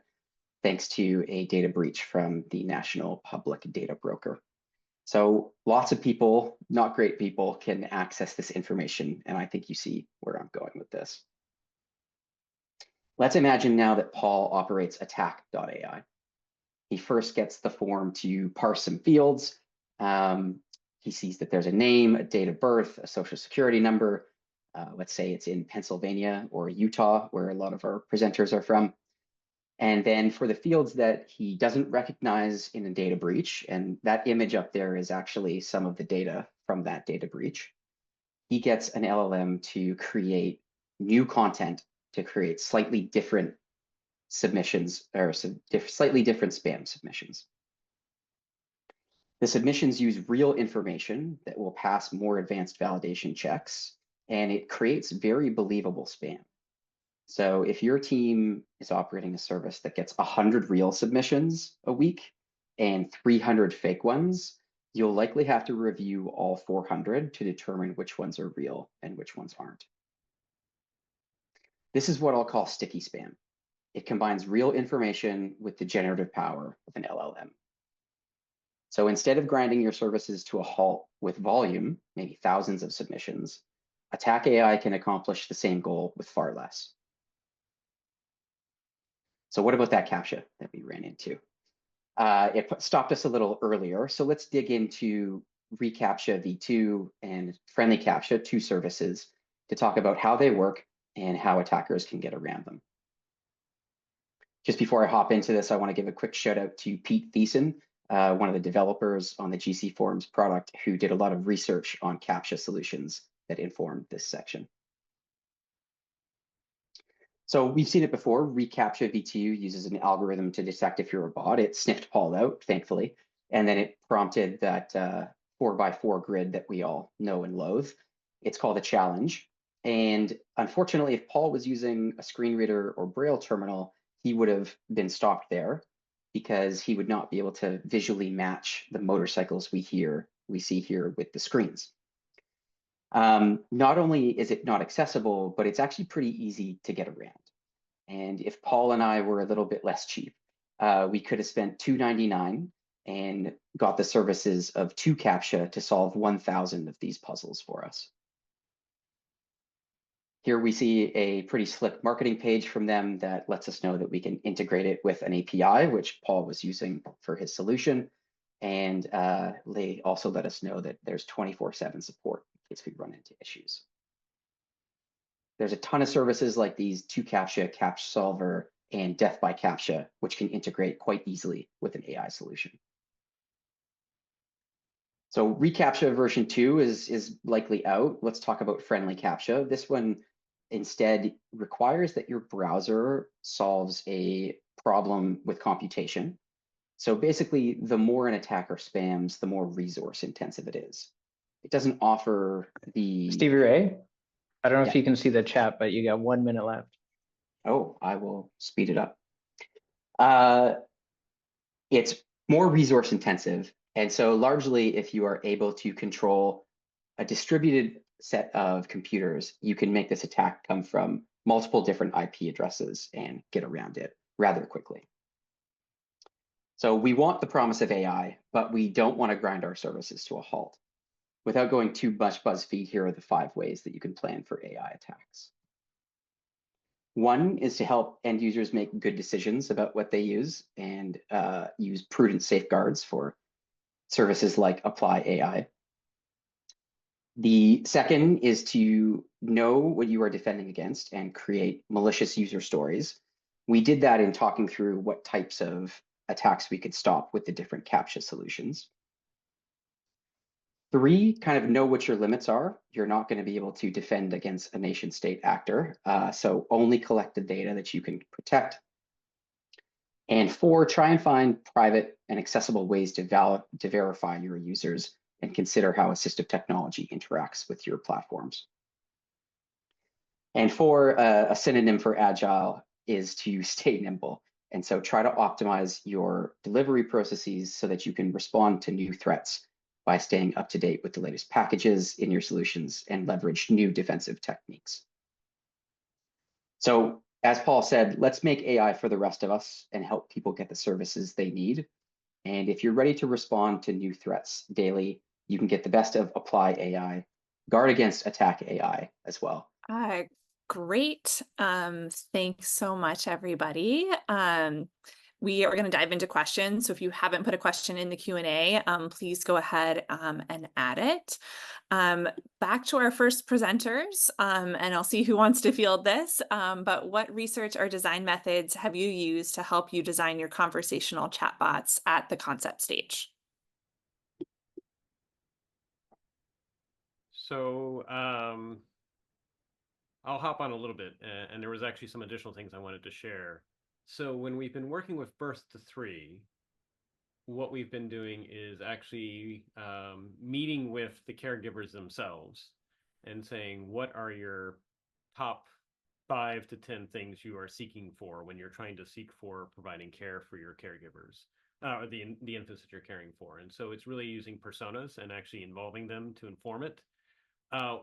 thanks to a data breach from the National Public Data Broker. So lots of people, not great people, can access this information, and I think you see where I'm going with this. Let's imagine now that Paul operates attack.ai. He first gets the form to parse some fields. He sees that there's a name, a date of birth, a social security number. Let's say it's in Pennsylvania or Utah, where a lot of our presenters are from. And then for the fields that he doesn't recognize in a data breach, and that image up there is actually some of the data from that data breach, he gets an LLM to create new content to create slightly different submissions or slightly different spam submissions. The submissions use real information that will pass more advanced validation checks, and it creates very believable spam. So if your team is operating a service that gets 100 real submissions a week and 300 fake ones, you'll likely have to review all 400 to determine which ones are real and which ones aren't. This is what I'll call sticky spam. It combines real information with the generative power of an LLM. So instead of grinding your services to a halt with volume, maybe thousands of submissions, Attack AI can accomplish the same goal with far less. So what about that CAPTCHA that we ran into? It stopped us a little earlier. So let's dig into reCAPTCHA v2 and friendly CAPTCHA, two services, to talk about how they work and how attackers can get around them. Just before I hop into this, I want to give a quick shout out to Pete Thiessen, one of the developers on the GC Forums product, who did a lot of research on CAPTCHA solutions that informed this section. So we've seen it before. reCAPTCHA v2 uses an algorithm to detect if you're a bot. It sniffed Paul out, thankfully, and then it prompted that 4x4 grid that we all know and loathe. It's called a challenge. And unfortunately, if Paul was using a screen reader or Braille terminal, he would have been stopped there because he would not be able to visually match the motorcycles we see here with the screens. Not only is it not accessible, but it's actually pretty easy to get around. And if Paul and I were a little bit less cheap, we could have spent $2.99 and got the services of 2CAPTCHA to solve 1,000 of these puzzles for us. Here we see a pretty slick marketing page from them that lets us know that we can integrate it with an API, which Paul was using for his solution. And they also let us know that there's 24/7 support in case we run into issues. There's a ton of services like these 2CAPTCHA, CAPTCHA Solver, and Death by CAPTCHA, which can integrate quite easily with an AI solution. So reCAPTCHA version 2 is likely out. Let's talk about friendly CAPTCHA. This one instead requires that your browser solves a problem with computation. So basically, the more an attacker spams, the more resource intensive it is. It doesn't offer the... Stevie Ray, I don't know if you can see the chat, but you got 1 minute left. Oh, I will speed it up. It's more resource intensive. And so largely, if you are able to control a distributed set of computers, you can make this attack come from multiple different IP addresses and get around it rather quickly. So we want the promise of AI, but we don't want to grind our services to a halt. Without going too much BuzzFeed, here are the 5 ways that you can plan for AI attacks. One is to help end users make good decisions about what they use and use prudent safeguards for services like Apply AI. The second is to know what you are defending against and create malicious user stories. We did that in talking through what types of attacks we could stop with the different CAPTCHA solutions. Three, kind of know what your limits are. You're not going to be able to defend against a nation state actor, so only collect the data that you can protect. And four, try and find private and accessible ways to verify your users and consider how assistive technology interacts with your platforms. And four, a synonym for agile is to stay nimble. And so try to optimize your delivery processes so that you can respond to new threats by staying up to date with the latest packages in your solutions and leverage new defensive techniques. So as Paul said, let's make AI for the rest of us and help people get the services they need. And if you're ready to respond to new threats daily, you can get the best of Apply AI, guard against attack AI as well. Great. Thanks so much, everybody. We are going to dive into questions. So if you haven't put a question in the Q&A, please go ahead and add it. Back to our first presenters, and I'll see who wants to field this. But what research or design methods have you used to help you design your conversational chatbots at the concept stage? So I'll hop on a little bit, and there was actually some additional things I wanted to share. So when we've been working with birth to 3, what we've been doing is actually meeting with the caregivers themselves and saying, what are your top 5 to 10 things you are seeking for when you're trying to seek for providing care for your caregivers, or the infants that you're caring for. And so it's really using personas and actually involving them to inform it.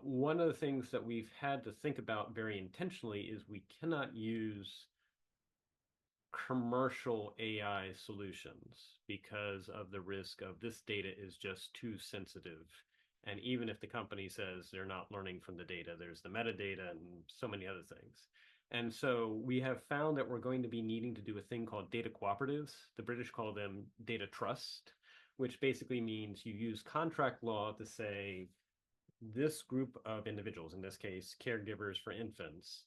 One of the things that we've had to think about very intentionally is we cannot use commercial AI solutions because of the risk of this data is just too sensitive. And even if the company says they're not learning from the data, there's the metadata and so many other things. And so we have found that we're going to be needing to do a thing called data cooperatives. The British call them data trust, which basically means you use contract law to say this group of individuals, in this case, caregivers for infants,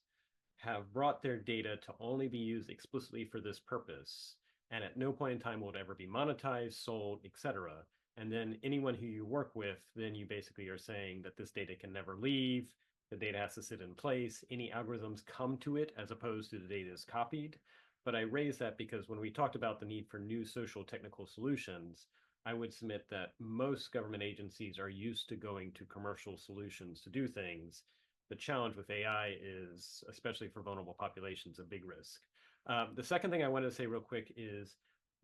have brought their data to only be used explicitly for this purpose, and at no point in time will it ever be monetized, sold, etc. And then anyone who you work with, then you basically are saying that this data can never leave, the data has to sit in place, any algorithms come to it as opposed to the data is copied. But I raise that because when we talked about the need for new social technical solutions, I would submit that most government agencies are used to going to commercial solutions to do things. The challenge with AI is, especially for vulnerable populations, a big risk. The second thing I wanted to say real quick is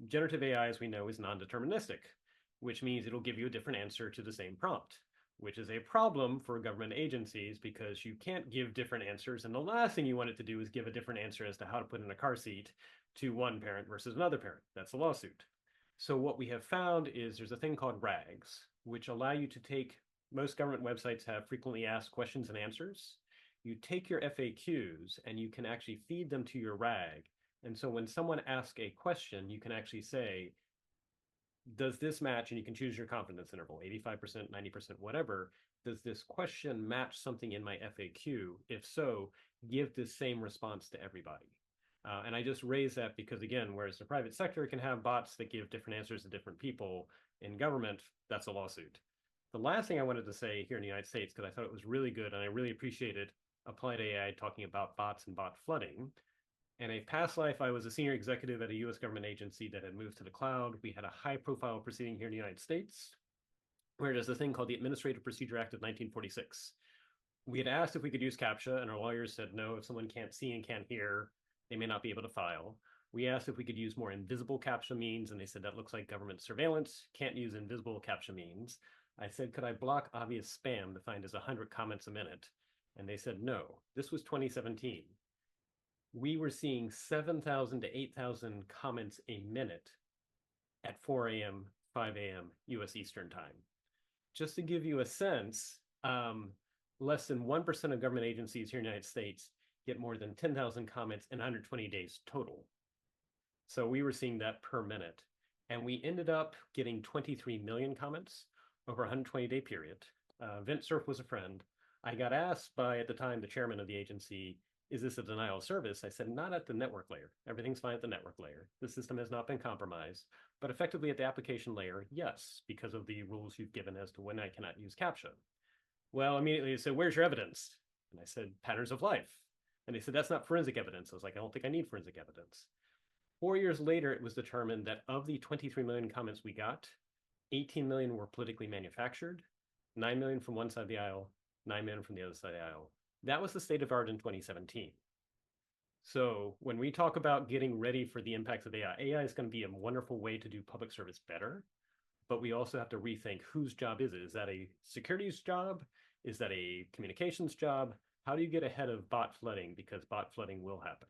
generative AI, as we know, is non-deterministic, which means it'll give you a different answer to the same prompt, which is a problem for government agencies because you can't give different answers. And the last thing you want it to do is give a different answer as to how to put in a car seat to one parent versus another parent. That's a lawsuit. So what we have found is there's a thing called RAGs, which allow you to take, most government websites have frequently asked questions and answers. You take your FAQs and you can actually feed them to your RAG. And so when someone asks a question, you can actually say, does this match? And you can choose your confidence interval, 85%, 90%, whatever. Does this question match something in my FAQ? If so, give this same response to everybody. And I just raise that because, again, whereas the private sector can have bots that give different answers to different people, in government, that's a lawsuit. The last thing I wanted to say here in the United States, because I thought it was really good and I really appreciated Applied AI talking about bots and bot flooding. In a past life, I was a senior executive at a US government agency that had moved to the cloud. We had a high-profile proceeding here in the United States, where there's a thing called the Administrative Procedure Act of 1946. We had asked if we could use CAPTCHA, and our lawyers said no, if someone can't see and can't hear, they may not be able to file. We asked if we could use more invisible CAPTCHA means, and they said that looks like government surveillance, can't use invisible CAPTCHA means. I said, could I block obvious spam defined as 100 comments a minute? And they said no. This was 2017. We were seeing 7,000 to 8,000 comments a minute at 4 a.m., 5 a.m. US Eastern time. Just to give you a sense, less than 1% of government agencies here in the United States get more than 10,000 comments in 120 days total. So we were seeing that per minute. And we ended up getting 23 million comments over a 120-day period. Vint Cerf was a friend. I got asked by, at the time, the chairman of the agency, is this a denial of service? I said, not at the network layer. Everything's fine at the network layer. The system has not been compromised. But effectively at the application layer, yes, because of the rules you've given as to when I cannot use CAPTCHA. Well, immediately they said, where's your evidence? And I said, patterns of life. And they said, that's not forensic evidence. I was like, I don't think I need forensic evidence. 4 years later, it was determined that of the 23 million comments we got, 18 million were politically manufactured, 9 million from one side of the aisle, 9 million from the other side of the aisle. That was the state of art in 2017. So when we talk about getting ready for the impacts of AI, AI is going to be a wonderful way to do public service better, but we also have to rethink whose job is it? Is that a securities job? Is that a communications job? How do you get ahead of bot flooding? Because bot flooding will happen.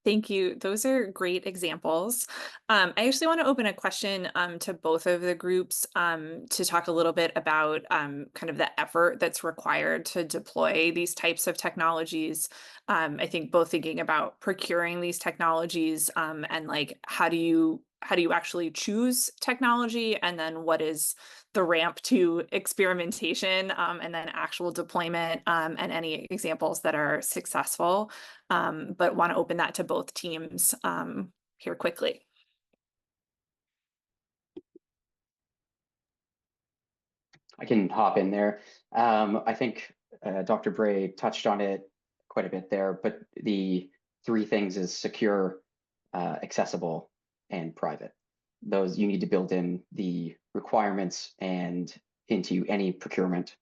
Thank you. Those are great examples. I actually want to open a question to both of the groups to talk a little bit about kind of the effort that's required to deploy these types of technologies. I think both thinking about procuring these technologies and like how do you actually choose technology, and then what is the ramp to experimentation and then actual deployment and any examples that are successful. But want to open that to both teams here quickly. I can hop in there. I think Dr. Bray touched on it quite a bit there, but the three things is secure, accessible, and private. Those you need to build in the requirements and into any procurement,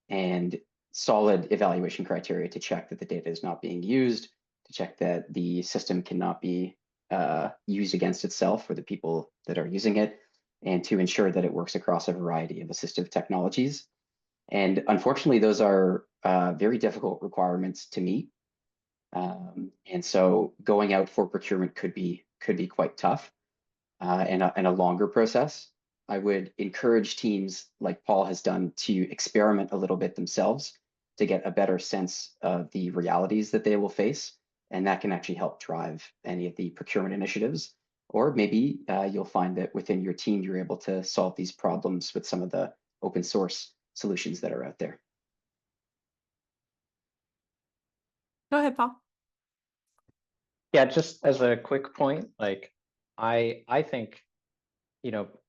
and solid evaluation criteria to check that the data is not being used, to check that the system cannot be used against itself or the people that are using it, and to ensure that it works across a variety of assistive technologies. And unfortunately, those are very difficult requirements to meet. And so going out for procurement could be quite tough and a longer process. I would encourage teams like Paul has done to experiment a little bit themselves to get a better sense of the realities that they will face. And that can actually help drive any of the procurement initiatives. Or maybe you'll find that within your team, you're able to solve these problems with some of the open source solutions that are out there. Go ahead, Paul. Yeah, just as a quick point, like I think,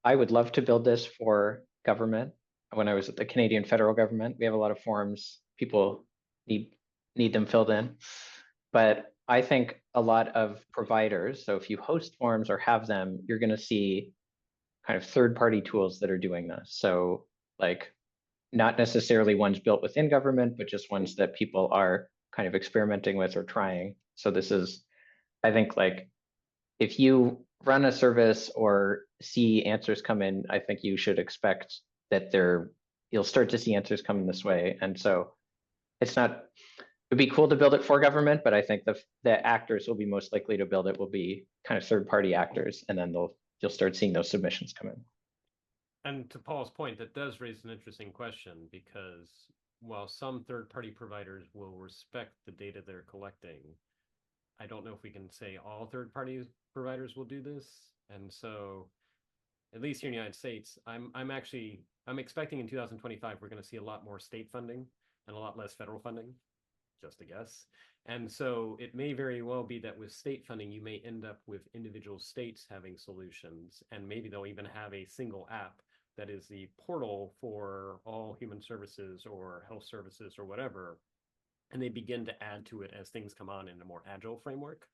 I would love to build this for government. When I was at the Canadian federal government, we have a lot of forms, people need them filled in. But I think a lot of providers, so if you host forms or have them, you're going to see kind of third-party tools that are doing this. So like not necessarily ones built within government, but just ones that people are kind of experimenting with or trying. So this is, I think, like if you run a service or see answers come in, I think you should expect that you'll start to see answers come in this way. And so it'd be cool to build it for government, but I think the actors will be most likely to build it will be kind of third-party actors, and then you'll start seeing those submissions come in. And to Paul's point, that does raise an interesting question, because while some third-party providers will respect the data they're collecting, I don't know if we can say all third-party providers will do this. And so, at least here in the United States, I'm expecting in 2025 we're going to see a lot more state funding and a lot less federal funding, just a guess. And so it may very well be that with state funding, you may end up with individual states having solutions, and maybe they'll even have a single app that is the portal for all human services or health services or whatever. And they begin to add to it as things come on in a more agile framework.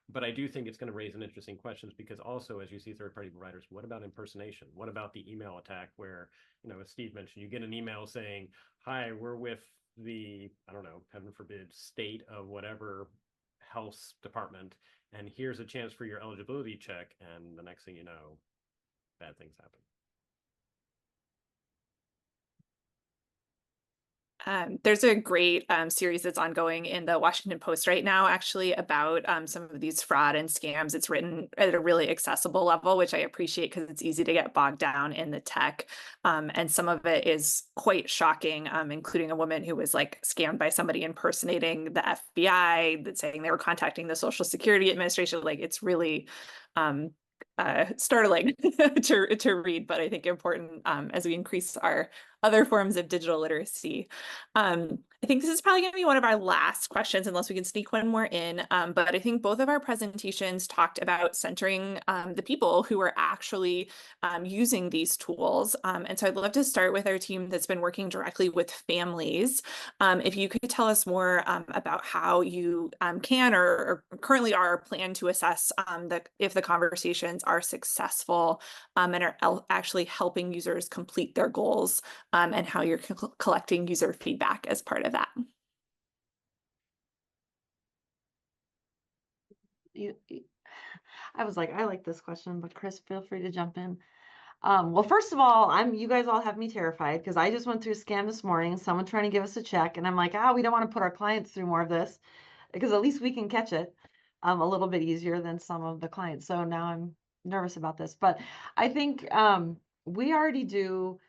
But I do think it's going to raise an interesting questions, because also, as you see third-party providers, what about impersonation? What about the email attack where, as Steve mentioned, you get an email saying, hi, we're with the, I don't know, heaven forbid, state of whatever health department, and here's a chance for your eligibility check. And the next thing you know, bad things happen. There's a great series that's ongoing in the Washington Post right now, actually, about some of these fraud and scams. It's written at a really accessible level, which I appreciate because it's easy to get bogged down in the tech. And some of it is quite shocking, including a woman who was like scammed by somebody impersonating the FBI, that saying they were contacting the Social Security Administration. Like, it's really startling to read, but I think important as we increase our other forms of digital literacy. I think this is probably going to be one of our last questions, unless we can sneak one more in. But I think both of our presentations talked about centering the people who are actually using these tools. And so I'd love to start with our team that's been working directly with families. If you could tell us more about how you can or currently are plan to assess if the conversations are successful and are actually helping users complete their goals, and how you're collecting user feedback as part of that. I was like, I like this question, but Chris, feel free to jump in. Well, first of all, you guys all have me terrified because I just went through a scam this morning, someone trying to give us a check, and I'm like, we don't want to put our clients through more of this because at least we can catch it a little bit easier than some of the clients. So now I'm nervous about this, but I think we already do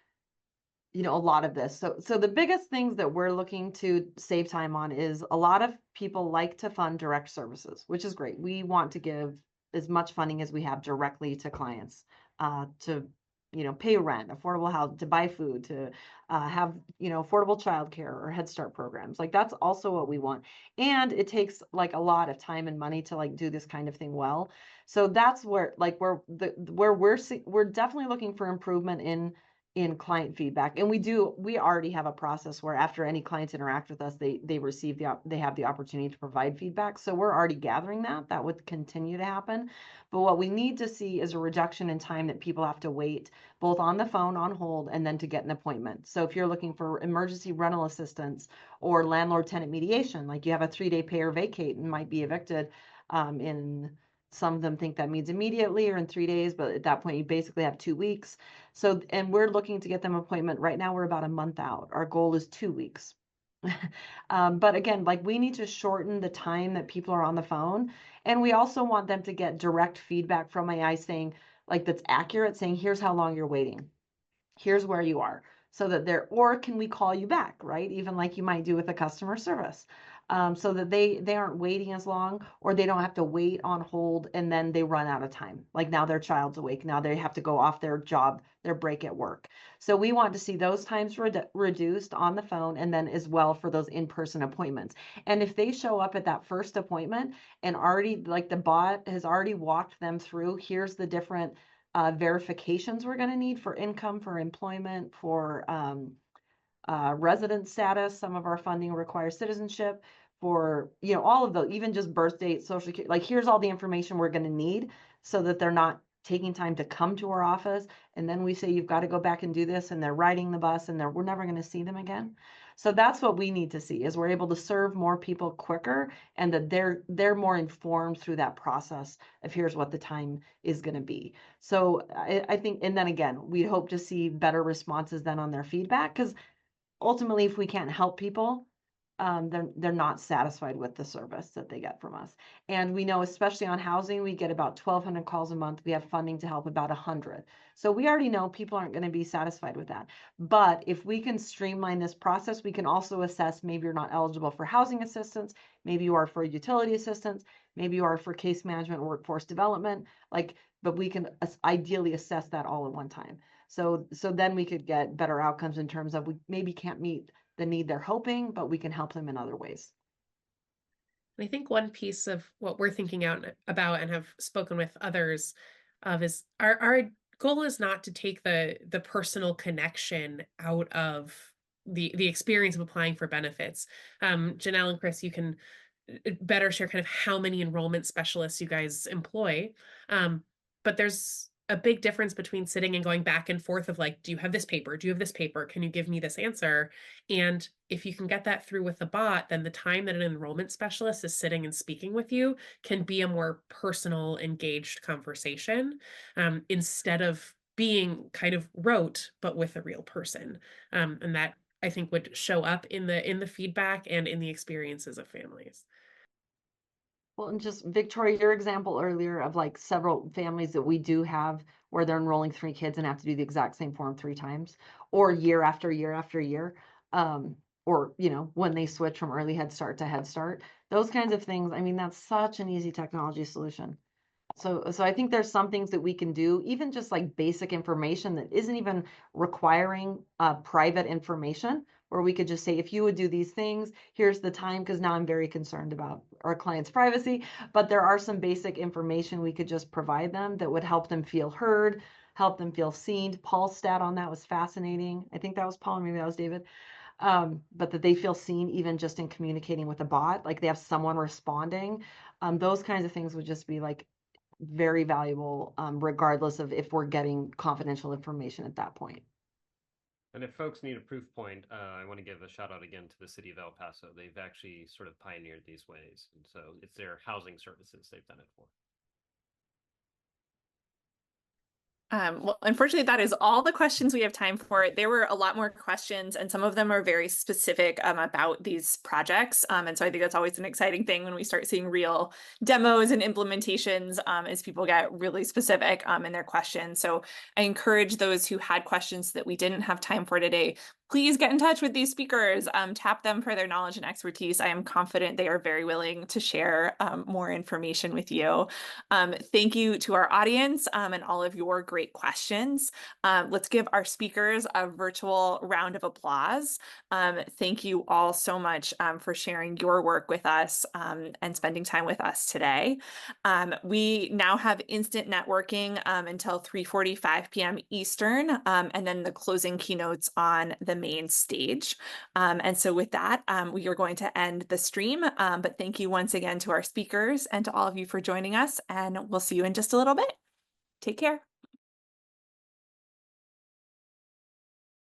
a lot of this. So the biggest things that we're looking to save time on is a lot of people like to fund direct services, which is great. We want to give as much funding as we have directly to clients, to pay rent, affordable housing, to buy food, to have affordable childcare or Head Start programs. Like that's also what we want. And it takes like a lot of time and money to like do this kind of thing well. So that's where like we're definitely looking for improvement in client feedback. And we already have a process where after any clients interact with us, they have the opportunity to provide feedback. So we're already gathering that would continue to happen. But what we need to see is a reduction in time that people have to wait both on the phone, on hold, and then to get an appointment. So if you're looking for emergency rental assistance or landlord tenant mediation, like you have a 3-day pay or vacate and might be evicted in some of them think that means immediately or in 3 days, but at that point you basically have 2 weeks. So, and we're looking to get them appointment. Right now we're about a month out. Our goal is 2 weeks. But again, like we need to shorten the time that people are on the phone. And we also want them to get direct feedback from AI saying, like that's accurate, saying, here's how long you're waiting. Here's where you are. So that or can we call you back, right? Even like you might do with a customer service. So that they aren't waiting as long, or they don't have to wait on hold and then they run out of time. Like now their child's awake. Now they have to go off their job, their break at work. So we want to see those times reduced on the phone, and then as well for those in-person appointments. And if they show up at that first appointment and already like the bot has already walked them through, here's the different verifications we're going to need for income, for employment, for resident status. Some of our funding requires citizenship, for all of those, even just birth date, social security. Like here's all the information we're going to need so that they're not taking time to come to our office, and then we say you've got to go back and do this, and they're riding the bus and we're never going to see them again. So that's what we need to see, is we're able to serve more people quicker, and that they're more informed through that process of here's what the time is going to be. So I think, and then again, we hope to see better responses then on their feedback, because ultimately, if we can't help people, they're not satisfied with the service that they get from us. And we know, especially on housing, we get about 1,200 calls a month. We have funding to help about 100. So we already know people aren't going to be satisfied with that. But if we can streamline this process, we can also assess maybe you're not eligible for housing assistance, maybe you are for utility assistance, maybe you are for case management or workforce development, but we can ideally assess that all at one time. So then we could get better outcomes in terms of we maybe can't meet the need they're hoping, but we can help them in other ways. I think one piece of what we're thinking about and have spoken with others of is our goal is not to take the personal connection out of the experience of applying for benefits. Janelle and Chris, you can better share kind of how many enrollment specialists you guys employ. But there's a big difference between sitting and going back and forth of like, do you have this paper? Do you have this paper? Can you give me this answer? And if you can get that through with the bot, then the time that an enrollment specialist is sitting and speaking with you can be a more personal, engaged conversation, instead of being kind of rote, but with a real person. And that I think would show up in the feedback and in the experiences of families. Well, and just Victoria, your example earlier of like several families that we do have where they're enrolling 3 kids and have to do the exact same form 3 times, or year after year after year, or when they switch from early Head Start to Head Start, those kinds of things. I mean, that's such an easy technology solution. So I think there's some things that we can do, even just like basic information that isn't even requiring private information, where we could just say, if you would do these things, here's the time, because now I'm very concerned about our client's privacy. But there are some basic information we could just provide them that would help them feel heard, help them feel seen. Paul's stat on that was fascinating. I think that was Paul, maybe that was David. But that they feel seen even just in communicating with a bot, like they have someone responding. Those kinds of things would just be like very valuable, regardless of if we're getting confidential information at that point. And if folks need a proof point, I want to give a shout out again to the city of El Paso. They've actually sort of pioneered these ways. And so it's their housing services they've done it for. Well, unfortunately, that is all the questions we have time for. There were a lot more questions, and some of them are very specific about these projects. And so I think that's always an exciting thing when we start seeing real demos and implementations as people get really specific in their questions. So I encourage those who had questions that we didn't have time for today, please get in touch with these speakers, tap them for their knowledge and expertise. I am confident they are very willing to share more information with you. Thank you to our audience and all of your great questions. Let's give our speakers a virtual round of applause. Thank you all so much for sharing your work with us and spending time with us today. We now have instant networking until 3:45 p.m. Eastern, and then the closing keynotes on the main stage. And so with that, we are going to end the stream, but thank you once again to our speakers and to all of you for joining us, and we'll see you in just a little bit. Take care.